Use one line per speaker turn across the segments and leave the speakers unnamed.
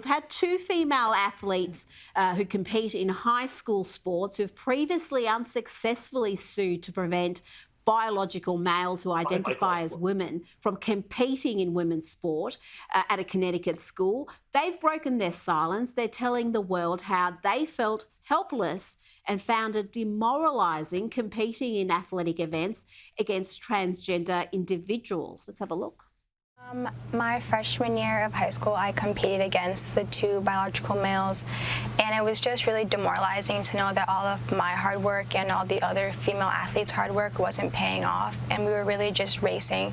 We've had two female athletes who compete in high school sports who've previously unsuccessfully sued to prevent biological males who identify as women from competing in women's sport at a Connecticut school. They've broken their silence. They're telling the world how they felt helpless and found it demoralising competing in athletic events against transgender individuals. Let's have a look.
My freshman year of high school, I competed against the two biological males, and it was just really demoralizing to know that all of my hard work and all the other female athletes' hard work wasn't paying off, and we were really just racing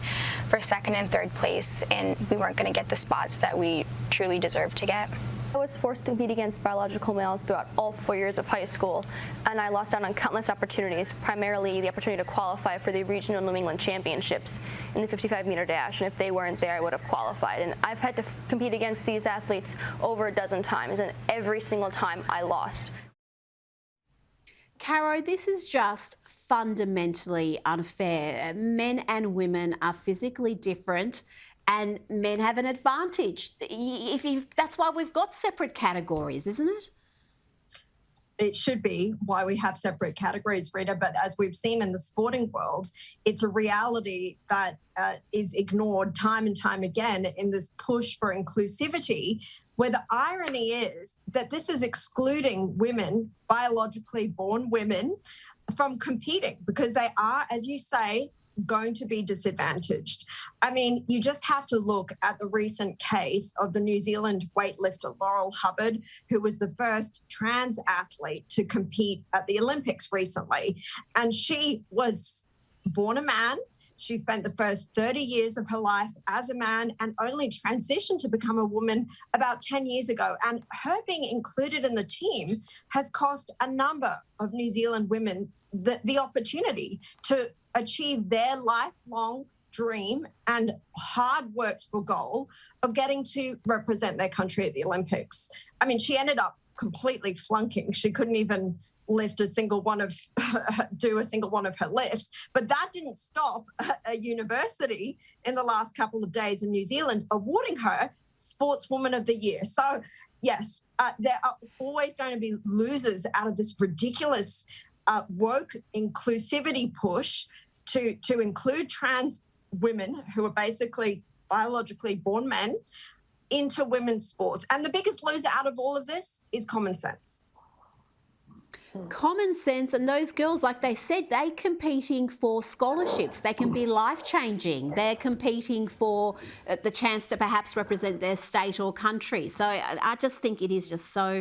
for second and third place, and we weren't going to get the spots that we truly deserved to get.
I was forced to compete against biological males throughout all 4 years of high school, and I lost out on countless opportunities, primarily the opportunity to qualify for the regional New England championships in the 55-meter dash, and if they weren't there, I would have qualified. And I've had to compete against these athletes over a dozen times, and every single time I lost.
Caro, this is just fundamentally unfair. Men and women are physically different, and men have an advantage. That's why we've got separate categories, isn't it?
It should be why we have separate categories, Rita, but as we've seen in the sporting world, it's a reality that is ignored time and time again in this push for inclusivity, where the irony is that this is excluding women, biologically born women, from competing because they are, as you say, going to be disadvantaged. I mean, you just have to look at the recent case of the New Zealand weightlifter Laurel Hubbard, who was the first trans athlete to compete at the Olympics recently. And she was born a man. She spent the first 30 years of her life as a man and only transitioned to become a woman about 10 years ago. And her being included in the team has cost a number of New Zealand women the opportunity to achieve their lifelong dream and hard worked for goal of getting to represent their country at the Olympics. I mean, she ended up completely flunking. She couldn't even do a single one of her lifts. But that didn't stop a university in the last couple of days in New Zealand awarding her Sportswoman of the Year. So, yes, there are always going to be losers out of this ridiculous woke inclusivity push to include trans women who are basically biologically born men into women's sports. And the biggest loser out of all of this is common sense.
Common sense, and those girls, like they said, they're competing for scholarships. They can be life-changing. They're competing for the chance to perhaps represent their state or country. So I just think it is just so